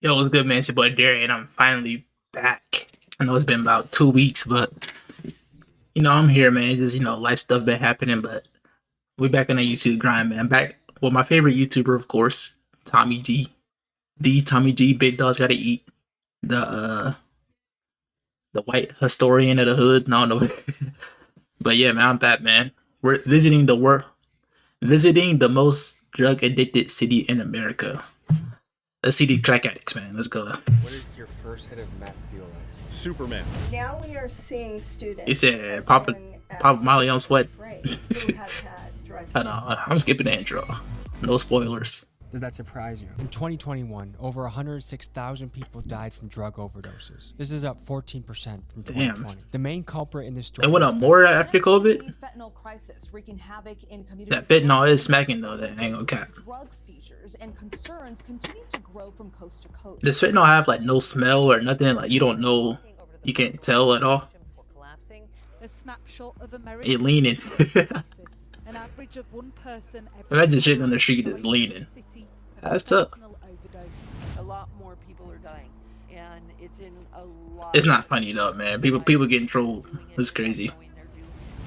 Yo, what's good, man? It's your boy Darian. I'm finally back. I know it's been about 2 weeks, but I'm here, man. Just life stuff been happening, but we back on the YouTube grind, man. Back with my favorite YouTuber, of course, Tommy G. The Tommy G. Big Dogs Gotta Eat. The white historian of the hood. No, no, but yeah, man, I'm back, man. We're visiting the most drug addicted city in America. Let's see these crack addicts, man. Let's go. What does your first hit of meth feel like? Superman. Now we are seeing students. He said, Papa Molly on sweat. Who have had drug I know. I'm skipping the intro. No spoilers. Does that surprise you? In 2021, over 106,000 people died from drug overdoses. This is up 14% from 2020. Damn. The main culprit in this story. It went up more after COVID. Fentanyl crisis wreaking havoc in That fentanyl is smacking though. That ain't gonna cap. Drug seizures and concerns continue to grow from coast to coast. Does fentanyl have like no smell or nothing? Like you don't know, you can't tell at all. A snapshot of America. It leaning. An average of one person Imagine shit on the street that's leaning. That's tough. A lot more people are dying, and it's in a lot. It's not funny though, man. People getting trolled. It's crazy.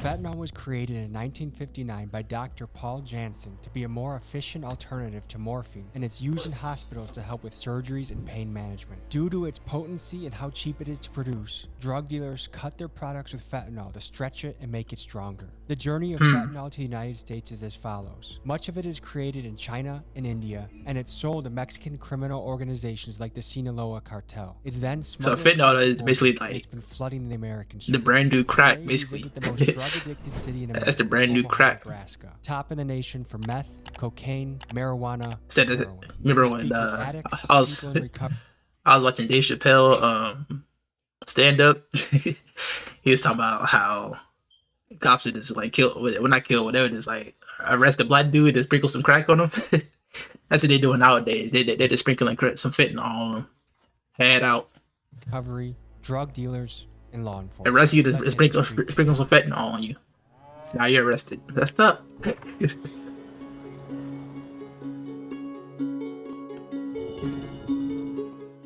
Fentanyl was created in 1959 by Dr. Paul Janssen to be a more efficient alternative to morphine, and it's used in hospitals to help with surgeries and pain management. Due to its potency and how cheap it is to produce, drug dealers cut their products with fentanyl to stretch it and make it stronger. The journey of fentanyl to the United States is as follows. Much of it is created in China and India, and it's sold to Mexican criminal organizations like the Sinaloa cartel. It's then So smuggled fentanyl is across the basically border, and like it's been flooding the American the streets. brand new crack, Today, we basically. visit the most drug-addicted city in America, That's the brand new Omaha, crack. Nebraska. Top in the nation for meth, cocaine, marijuana, Said and that- heroin. remember We when, speak with I addicts, was- people in recovery. I was watching Dave Chappelle stand up. He was talking about how cops would just like kill, well not kill, whatever it is, like arrest a black dude and sprinkle some crack on him. That's what they're doing nowadays. They're just sprinkling some fentanyl on them. Head out. recovery, drug dealers, and law enforcement. Arrest you to Let's hit sprinkle the streets. some fentanyl on you. Now you're arrested. That's tough.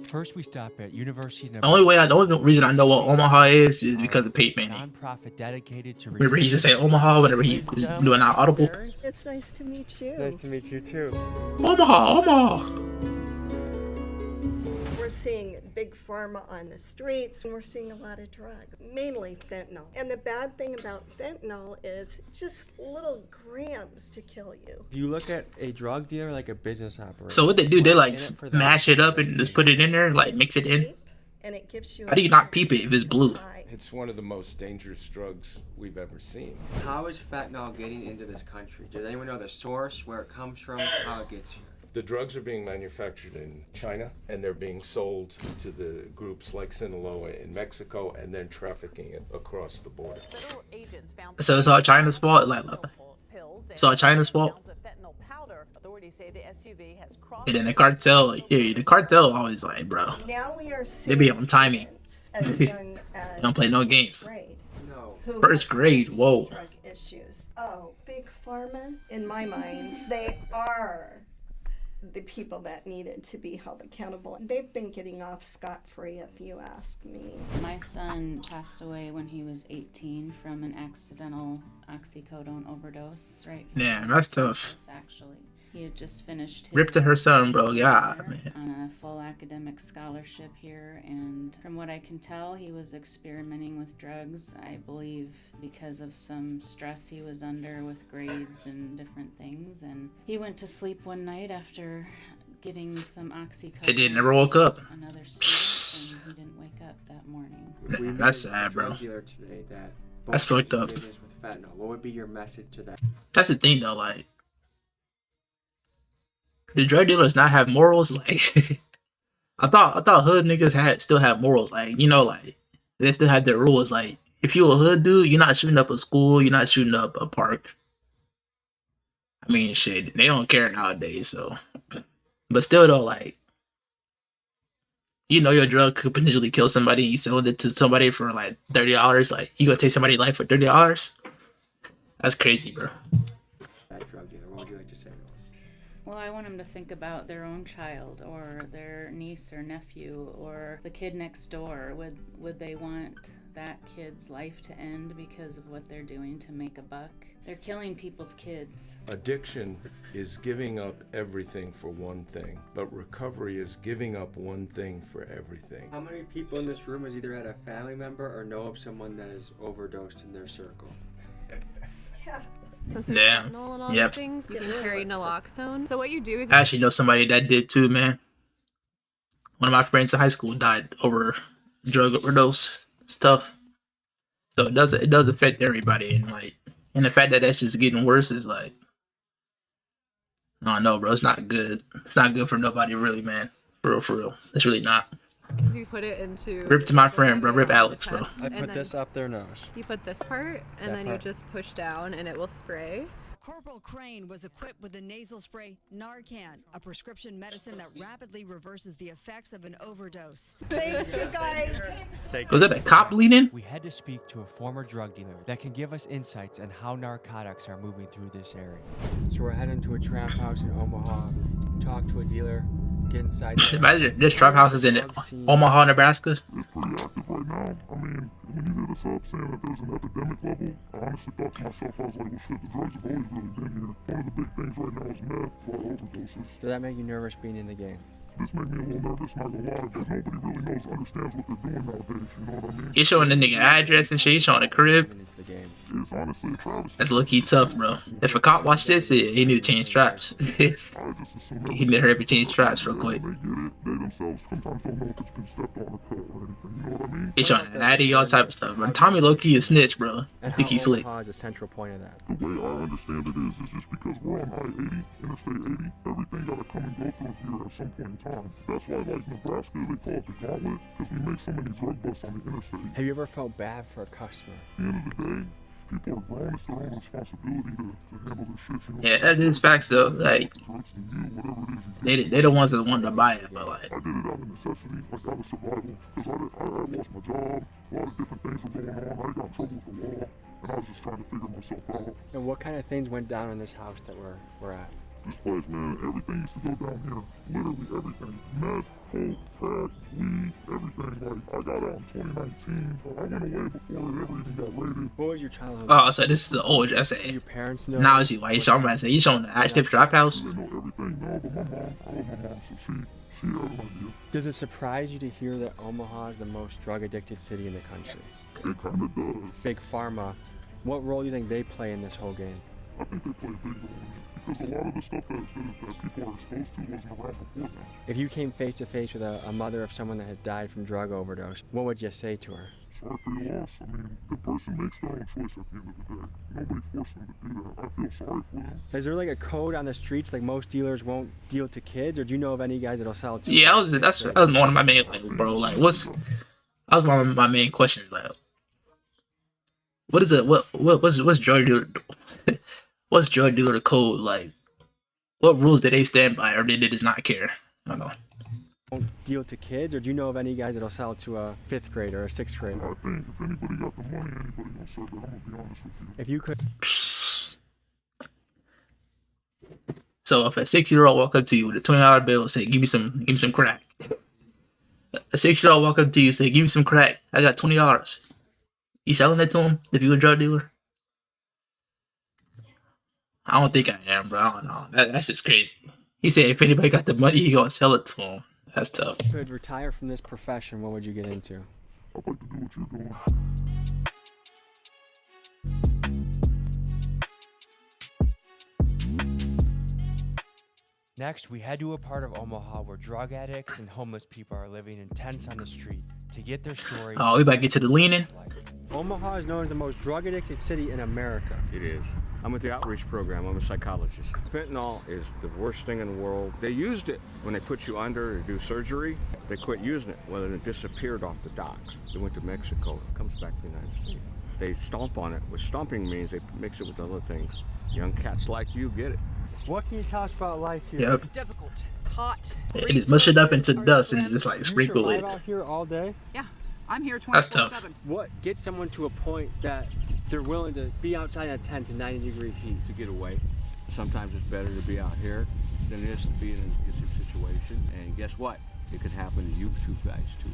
First, we stop at University of The only reason I know what Omaha is because of Peyton Manning. nonprofit dedicated to Remember he used to say Omaha whenever he was doing our Audible. It's nice to meet you. Nice to meet you too. Omaha, Omaha. We're seeing big pharma on the streets, and we're seeing a lot of drugs, mainly fentanyl. And the bad thing about fentanyl is just little grams to kill you. If you look at a drug dealer like a business operator. So what they do, they like in it for the- smash it up and just put it in there, like mix it in. Cheap, and it gives you. How do you not peep it if it's blue? high. It's one of the most dangerous drugs we've ever seen. How is fentanyl getting into this country? Does anyone know the source, where it comes from, how it gets here? The drugs are being manufactured in China, and they're being sold to the groups like Sinaloa in Mexico, and then trafficking it across the border. Federal agents found So it's all China's fault? Like, pills it's all China's fault? pounds of fentanyl powder. Authorities say the SUV has crossed. And then the cartel, yeah, the cartel always like, bro, Now we are they seeing. be on timing. students as young as They don't play no games. grade No. who First have grade, whoa. drug issues. Oh, big pharma, in my mind, they are the people that needed to be held accountable. They've been getting off scot-free, if you ask me. My son passed away when he was 18 from an accidental oxycodone overdose, right? Yeah, that's tough. Actually, he had just finished his Rip to her son, bro. God, year man. on a full academic scholarship here, and from what I can tell, he was experimenting with drugs, I believe because of some stress he was under with grades and different things, and he went to sleep one night after getting some oxycodone. It did never woke up. Another student, and he didn't wake up that morning. If we Man, meet that's a sad, bro. drug dealer today that That's bought fucked up. business with fentanyl, what would be your message to that? That's the thing though, like, the drug dealers not have morals. Like, I thought hood niggas still have morals. Like, like they still have their rules. Like, if you a hood dude, you're not shooting up a school, you're not shooting up a park. I mean, shit, they don't care nowadays. So, but still though, like, your drug could potentially kill somebody. You selling it to somebody for like $30. Like, you gonna take somebody's life for $30? That's crazy, bro. That drug dealer, what would you like to say? Well, I want them to think about their own child or their niece or nephew or the kid next door. Would they want that kid's life to end because of what they're doing to make a buck? They're killing people's kids. Addiction is giving up everything for one thing, but recovery is giving up one thing for everything. How many people in this room has either had a family member or know of someone that has overdosed in their circle? Yeah. Yeah. Yep. Things, you can carry naloxone. So what you do is I actually know somebody that did too, man. One of my friends in high school died over drug overdose stuff. So it does affect everybody, and the fact that that's just getting worse is like, I don't know, bro. It's not good. It's not good for nobody, really, man. For real. It's really not. you put it into. Rip to my friend, bro. Rip Alex, bro. I put this up their nose. You put this part, and then you just push down, and it will spray. Corporal Crane was equipped with the nasal spray Narcan, a prescription medicine that rapidly reverses the effects of an overdose. Thanks, you guys. Was that a cop bleeding? We had to speak to a former drug dealer that can give us insights on how narcotics are moving through this area. So we're heading to a trap house in Omaha, talk to a dealer, get inside. Imagine this trap house is in Omaha, Nebraska. It's pretty active right now. I mean, when you hit us up saying that there's an epidemic level, I honestly thought to myself, I was like, well, shit, the drugs have always really been here. One of the big things right now is meth, a lot of overdoses. Does that make you nervous being in the game? This made me a little nervous, not gonna lie, because nobody really understands what they're doing nowadays, you know what I mean? He's showing the nigga address and shit. He's showing the crib. The game. It's honestly a travesty. That's low-key tough, bro. If a cop watched this, he need to change traps. He need to hurry up and change traps real quick. They get it, they themselves sometimes don't know if it's been stepped on or cut or anything, you know what I mean? He's showing an addy, all type of stuff. But Tommy low-key a snitch, bro. I think he's slick. Omaha is a central point of that. The way I understand it is just because we're on I-80, Interstate 80, everything gotta come and go through here at some point in time. That's why, like Nebraska, they call it the gauntlet, because we make so many drug busts on the interstate. Have you ever felt bad for a customer? At the end of the day, people are grown. It's their own responsibility to handle their shit. You know? Yeah, that is facts though. Like, Drugs and you, whatever it is. they the ones that want to buy it, but like, I did it out of necessity, like out of survival, because I lost my job. A lot of different things were going on. I got in trouble with the law, and I was just trying to figure myself out. And what kind of things went down in this house that we're at? This place, man, everything used to go down here. Literally everything. Meth, coke, crack, weed, everything. Like, I got out in 2019, but I went away before it ever even got raided. What was your childhood? oh, so this is the old. I say, Your parents know? now I see why he's showing. I say he's showing the active trap house. They know everything now, but my mom, I love my mom, so she had an idea. Does it surprise you to hear that Omaha is the most drug-addicted city in the country? It kind of does. Big Pharma, what role do you think they play in this whole game? I think they play a big role in it, because a lot of the stuff that people are exposed to wasn't around before then. If you came face to face with a mother of someone that had died from drug overdose, what would you say to her? Sorry for your loss. I mean, the person makes their own choice at the end of the day. Nobody forced them to do that. I feel sorry for them. Is there like a code on the streets, like most dealers won't deal to kids, or do you know of any guys that'll sell to? Yeah, that was one of my main, like, bro. Like, that was one of my main questions. Like, what is it? What's drug dealer? What's drug dealer code? Like, what rules did they stand by, or did they just not care? I don't know. Won't deal to kids, or do you know of any guys that'll sell to a 5th grader or a 6th grader? I think if anybody got the money, anybody gonna serve it. I'm gonna be honest with you. If you could. So if a 6-year-old walk up to you with a $20 bill and say, give me some crack. A 6-year-old walk up to you and say, give me some crack. I got $20. You selling that to him if you're a drug dealer? I don't think I am, bro. I don't know. That's just crazy. He said if anybody got the money, he gonna sell it to him. That's tough. If you could retire from this profession, what would you get into? I'd like to do what you're doing. Next, we head to a part of Omaha where drug addicts and homeless people are living in tents on the street to get their story. Oh, we about to get to the leaning. Omaha is known as the most drug-addicted city in America. It is. I'm with the outreach program. I'm a psychologist. Fentanyl is the worst thing in the world. They used it when they put you under to do surgery. They quit using it. Well, it disappeared off the docks. It went to Mexico. It comes back to the United States. They stomp on it. What stomping means, they mix it with other things. Young cats like you get it. What can you tell us about life here? Yep. Difficult, hot. It just mush it up into dust and just like sprinkle it. You out here all day? Yeah, I'm here 24/7. That's tough. What gets someone to a point that they're willing to be outside in a tent in 90-degree heat? To get away. Sometimes it's better to be out here. than it is to be in an abusive situation. And guess what? It could happen to you two guys too.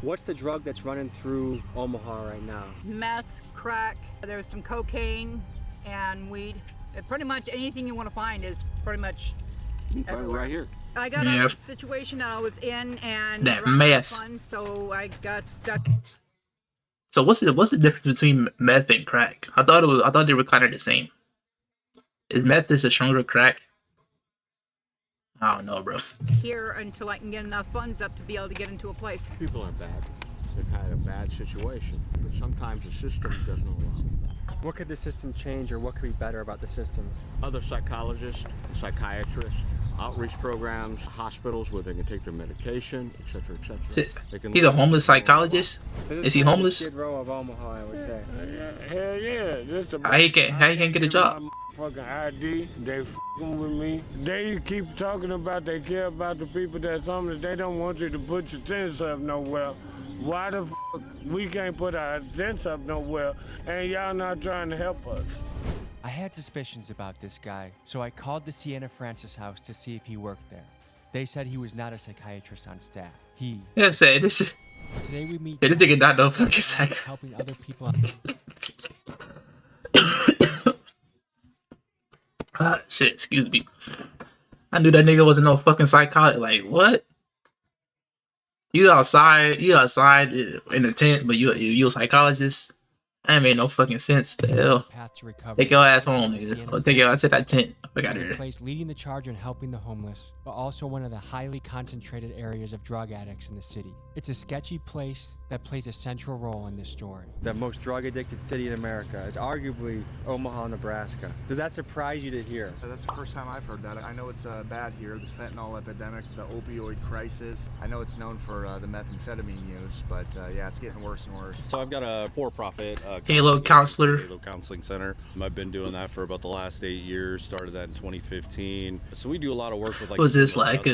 What's the drug that's running through Omaha right now? Meth, crack, there's some cocaine and weed. Pretty much anything you want to find is pretty much everywhere. Right here. I got a situation that I was in and that ran out of meth. funds, so I got stuck. So what's the difference between meth and crack? I thought they were kind of the same. Is meth a stronger crack? I don't know, bro. Here until I can get enough funds up to be able to get into a place. People are bad. They've had a bad situation, but sometimes the system doesn't allow that. What could the system change, or what could be better about the system? Other psychologists, psychiatrists, outreach programs, hospitals where they can take their medication, etc., etc. He's a homeless psychologist. Is he homeless? Skid Row of Omaha, I would say. Hell yeah. How he can't get a job? Fucking ID, they f***ing with me. They keep talking about they care about the people that's homeless. They don't want you to put your tents up nowhere. Why the f*** we can't put our tents up nowhere and y'all not trying to help us? I had suspicions about this guy, so I called the Sienna Francis house to see if he worked there. They said he was not a psychiatrist on staff. Yeah, say this is. Today we meet. Say this nigga not no fucking psych. Helping other people. Shit, excuse me. I knew that nigga wasn't no fucking psychologist. Like, what? You outside in a tent, but you a psychologist? That made no fucking sense. The hell? Take your ass home, nigga. Take your ass to that tent. Fuck out of here. Place leading the charge on helping the homeless, but also one of the highly concentrated areas of drug addicts in the city. It's a sketchy place that plays a central role in this story. The most drug-addicted city in America is arguably Omaha, Nebraska. Does that surprise you to hear? That's the first time I've heard that. I know it's bad here, the fentanyl epidemic, the opioid crisis. I know it's known for the methamphetamine use, but yeah, it's getting worse and worse. So I've got a for-profit Halo Counselor. Halo Counseling Center. I've been doing that for about the last 8 years. Started that in 2015. So we do a lot of work with like. Was this like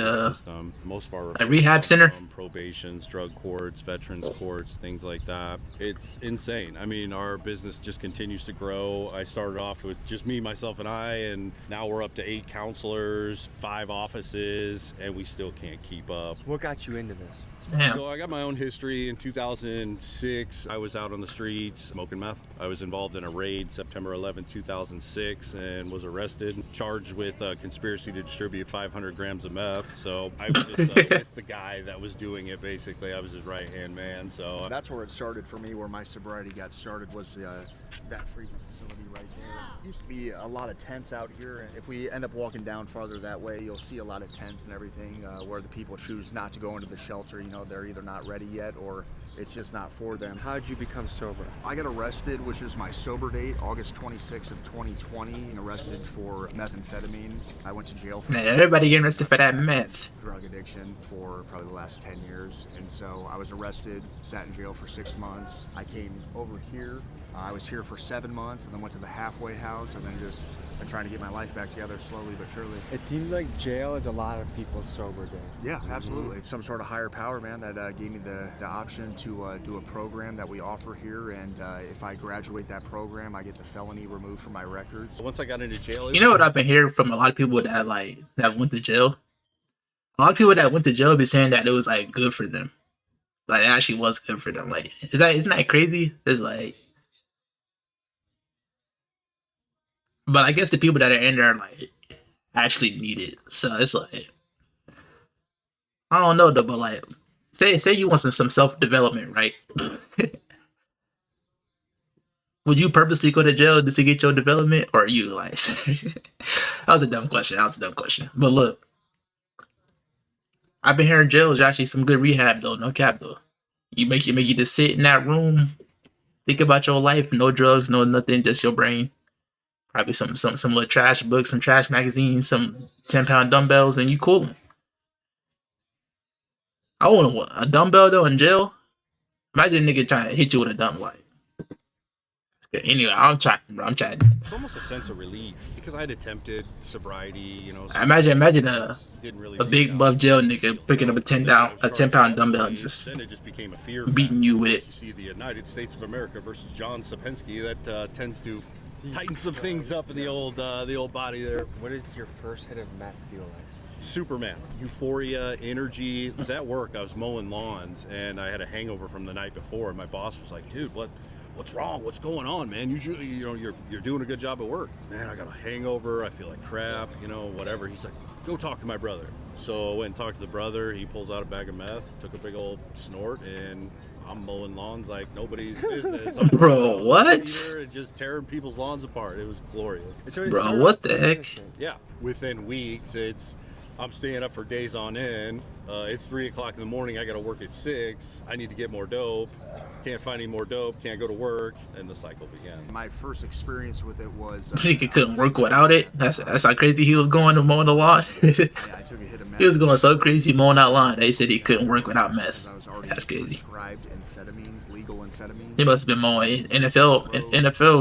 most of our a rehab center? Probations, drug courts, veterans courts, things like that. It's insane. I mean, our business just continues to grow. I started off with just me, myself, and I, and now we're up to 8 counselors, 5 offices, and we still can't keep up. What got you into this? Damn. So I got my own history. In 2006, I was out on the streets smoking meth. I was involved in a raid September 11, 2006, and was arrested, charged with conspiracy to distribute 500 grams of meth. So I was just with the guy that was doing it, basically. I was his right-hand man. So that's where it started for me, where my sobriety got started, was that treatment facility right there. Used to be a lot of tents out here. If we end up walking down farther that way, you'll see a lot of tents and everything where the people choose not to go into the shelter. You know, they're either not ready yet or it's just not for them. How did you become sober? I got arrested, which is my sober date, August 26th of 2020, arrested for methamphetamine. I went to jail for everybody getting arrested for that meth. Drug addiction for probably the last 10 years. And so I was arrested, sat in jail for 6 months. I came over here. I was here for 7 months and then went to the halfway house and then just been trying to get my life back together slowly but surely. It seems like jail is a lot of people's sober day. Yeah, absolutely. Some sort of higher power, man, that gave me the option to do a program that we offer here, and if I graduate that program, I get the felony removed from my records. Once I got into jail, you know what I've been hearing from a lot of people that went to jail? A lot of people that went to jail be saying that it was like good for them. Like it actually was good for them. Like isn't that crazy? It's like, but I guess the people that are in there like actually need it. So it's like, I don't know though, but like say you want some self-development, right? Would you purposely go to jail just to get your development, or are you like that was a dumb question. But look, I've been hearing jail is actually some good rehab though, no cap though. You make you just sit in that room, think about your life, no drugs, no nothing, just your brain. Probably some little trash books, some trash magazines, some 10-pound dumbbells, and you coolin'. I want a dumbbell though in jail. Imagine a nigga trying to hit you with a dumbbell. Like, anyway, I'm trying, bro. I'm trying. It's almost a sense of relief because I had attempted sobriety, you know. So imagine a big buff jail nigga picking up a 10-pound dumbbell and just became a fear beating you with it. You see the United States of America versus John Sapensky, that tends to tighten some things up in the old body there. What does your first hit of meth feel like? Superman, euphoria, energy. It was at work. I was mowing lawns, and I had a hangover from the night before. And my boss was like, "Dude, what's wrong? What's going on, man? Usually, you're doing a good job at work." "Man, I got a hangover. I feel like crap. Whatever." He's like, "Go talk to my brother." So I went and talked to the brother. He pulls out a bag of meth, took a big old snort, and I'm mowing lawns like nobody's business. Bro, what? Here and just tearing people's lawns apart. It was glorious. Bro, what the heck? Yeah, within weeks, I'm staying up for days on end. It's 3 o'clock in the morning. I got to work at 6. I need to get more dope. Can't find any more dope. Can't go to work, and the cycle began. My first experience with it was. Think he couldn't work without it? That's how crazy he was going to mowing the lawn. Yeah, I took a hit of meth. He was going so crazy mowing that lawn. They said he couldn't work without meth. That's crazy. Prescribed amphetamines, legal amphetamines. He must have been mowing NFL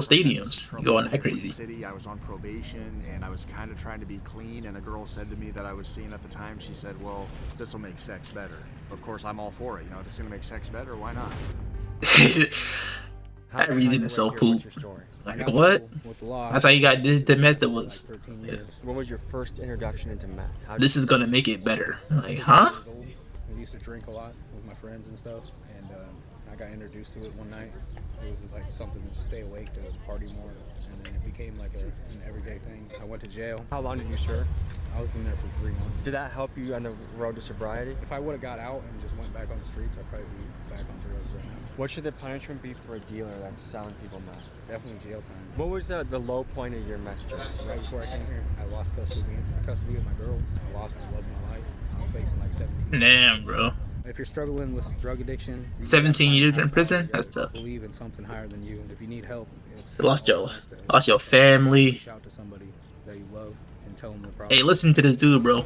stadiums. Going that crazy. City, I was on probation, and I was kind of trying to be clean. And the girl said to me that I was seeing at the time, she said, "Well, this will make sex better." Of course, I'm all for it. If it's gonna make sex better, why not? That reason is so cool. Like what? That's how you got the method was. When was your first introduction into meth? This is gonna make it better. Like, huh? I used to drink a lot with my friends and stuff, and I got introduced to it one night. It was like something to stay awake, to party more, and then it became like an everyday thing. I went to jail. How long did you serve? I was in there for 3 months. Did that help you on the road to sobriety? If I would have got out and just went back on the streets, I'd probably be back on drugs right now. What should the punishment be for a dealer that's selling people meth? Definitely jail time. What was the low point of your meth journey? Right before I came here, I lost custody of my girls. I lost the love of my life. I'm facing like 17. Damn, bro. If you're struggling with drug addiction, 17 years in prison? That's tough. Believe in something higher than you. If you need help, You lost your family. Reach out to somebody that you love and tell them the problem. Hey, listen to this dude, bro.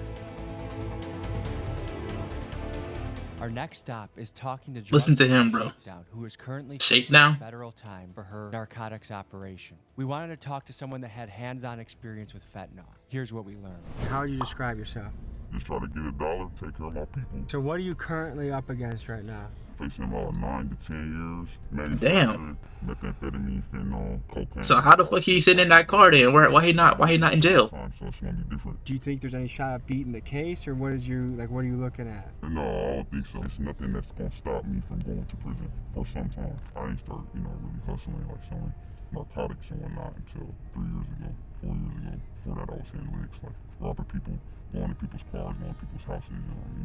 Our next stop is talking to Listen to him, bro. Shakedown, who is currently Shakedown? facing federal time for her narcotics operation. We wanted to talk to someone that had hands-on experience with fentanyl. Here's what we learned. How would you describe yourself? Just try to get $1, take care of my people. So what are you currently up against right now? Facing about 9 to 10 years. Damn. Methamphetamine, fentanyl, cocaine. So how the fuck he sitting in that car then? Why he not in jail? So it's gonna be different. Do you think there's any shot of beating the case, or what are you looking at? No, I don't think so. It's nothing that's gonna stop me from going to prison for some time. I ain't start, really hustling, like selling narcotics and whatnot until 3 years ago, 4 years ago. Before that, I was hitting licks, like robbing people, going to people's cars, going to people's houses,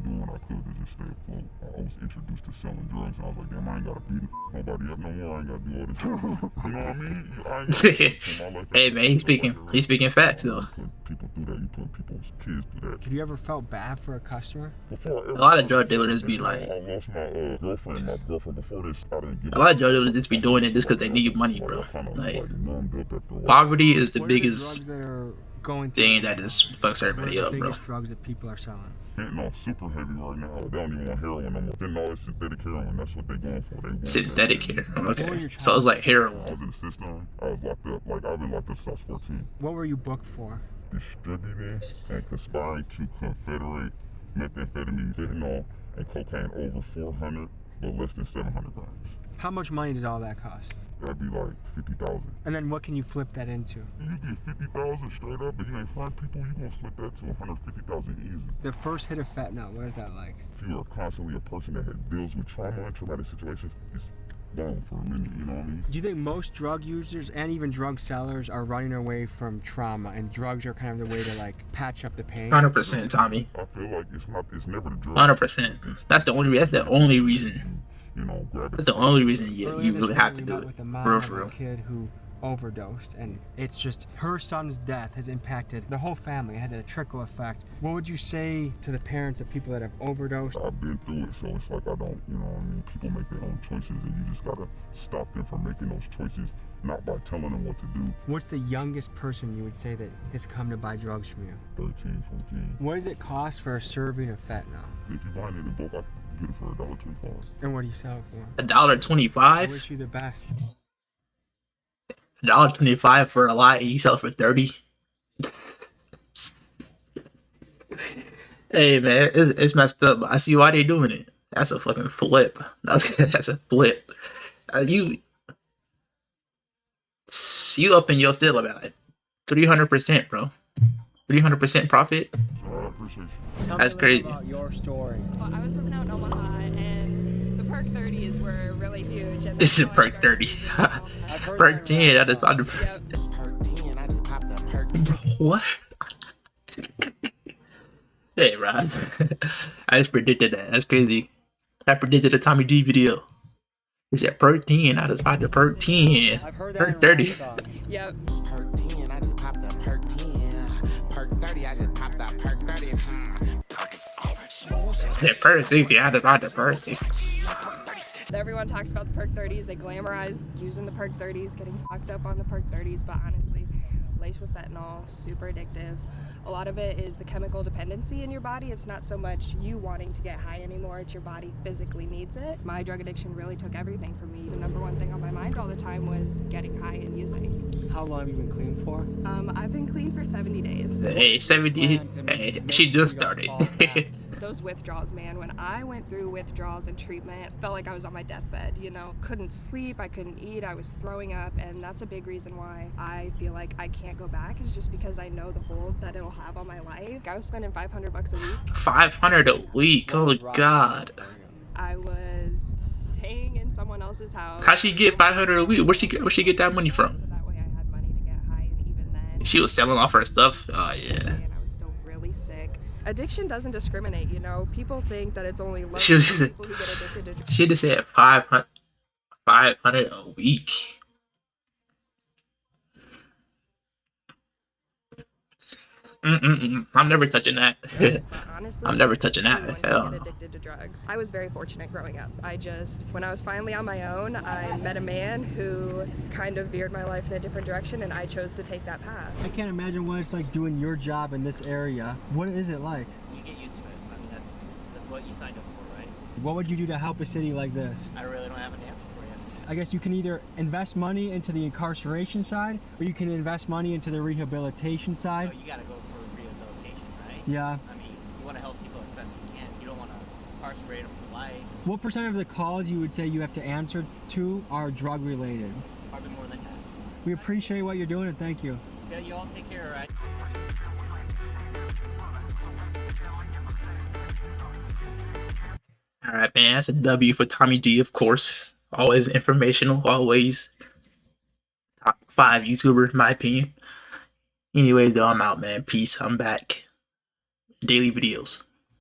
doing what I could to just stay afloat. I was introduced to selling drugs, and I was like, damn, I ain't gotta beat nobody up no more. I ain't gotta do all this. You know what I mean? I ain't gotta Hey man, he's speaking facts though. People do that. You put people's kids through that. Have you ever felt bad for a customer? A lot of drug dealers be like, I lost my girlfriend before this. I didn't get a lot of drug dealers just be doing it just because they need money, bro. Like, poverty is the biggest thing that just fucks everybody up, bro. Drugs that people are selling. Fentanyl super heavy right now. They don't even want heroin no more. Fentanyl is synthetic heroin. That's what they're going for. Synthetic heroin. Okay. So it's like heroin. I was in the system. I was locked up. I've been locked up since I was 14. What were you booked for? Distributing and conspiring to confederate methamphetamine, fentanyl, and cocaine over 400, but less than 700 grams. How much money does all that cost? That'd be like 50,000. And then what can you flip that into? You get 50,000 straight up, but you ain't find people, you gonna flip that to 150,000 easy. The first hit of fentanyl, what is that like? If you are constantly a person that deals with trauma and traumatic situations, it's down for a minute, you know what I mean? Do you think most drug users and even drug sellers are running away from trauma, and drugs are kind of the way to like patch up the pain? 100%, Tommy. I feel like it's never the drug. 100%. That's the only reason. That's the only reason you really have to do it. For real. A kid who overdosed, and it's just her son's death has impacted the whole family. It has a trickle effect. What would you say to the parents of people that have overdosed? I've been through it, so it's like I don't, people make their own choices, and you just gotta stop them from making those choices, not by telling them what to do. What's the youngest person you would say that has come to buy drugs from you? 13, 14. What does it cost for a serving of fentanyl? If you buy it in bulk, I can get it for $1.25. And what do you sell it for? $1.25? I wish you the best. $1.25 for a lot, and you sell it for 30. Hey man, it's messed up. I see why they're doing it. That's a fucking flip. That's a flip. You up in your still about it. 300%, bro. 300% profit. appreciate you. Tell That's me a crazy. little about your story. Well, I was living out in Omaha, and the Perk 30s were really huge. And This is Perk 30. Perk 10. I just thought. What? Hey, Roz. I just predicted that. That's crazy. I predicted a Tommy G video. He said Perk 10. I just popped the Perk 10. Perk 30. Yep. Perk 10, I just popped the Perk 10. Perk 30, I just popped the Perk 30. Yeah, Perk 60. I just popped the Perk 60. Everyone talks about the Perk 30s. They glamorize using the Perk 30s, getting fucked up on the Perk 30s, but honestly, laced with fentanyl, super addictive. A lot of it is the chemical dependency in your body. It's not so much you wanting to get high anymore, it's your body physically needs it. My drug addiction really took everything from me. The number one thing on my mind all the time was getting high and using. How long have you been clean for? I've been clean for 70 days. Hey, 70. Hey, she just started. Those withdrawals, man, when I went through withdrawals and treatment, it felt like I was on my deathbed, you know? Couldn't sleep, I couldn't eat, I was throwing up, and that's a big reason why I feel like I can't go back, is just because I know the hold that it'll have on my life. I was spending $500 a week. 500 a week. Oh, God. I was staying in someone else's house. How'd she get 500 a week? Where'd she get that money from? That way I had money to get high, and even then, She was selling off her stuff. Oh, yeah. and I was still really sick. Addiction doesn't discriminate, you know? People think that it's only low She just people who get addicted to She just said 500 a week. I'm never touching that. Honestly, I'm never touching that. anyone Hell can no. get addicted to drugs. I was very fortunate growing up. When I was finally on my own, I met a man who kind of veered my life in a different direction, and I chose to take that path. I can't imagine what it's like doing your job in this area. What is it like? You get used to it. I mean, that's what you signed up for, right? What would you do to help a city like this? I really don't have an answer for you. I guess you can either invest money into the incarceration side, or you can invest money into the rehabilitation side. So you gotta go for rehabilitation, right? Yeah. I mean, you want to help people as best you can. You don't want to incarcerate them for life. What percent of the calls you would say you have to answer to are drug related? Probably more than half. We appreciate what you're doing and thank you. Yeah, you all take care, all right? All right, man. That's a W for Tommy G, of course. Always informational. Always top 5 YouTuber, in my opinion. Anyway, though, I'm out, man. Peace. I'm back. Daily videos.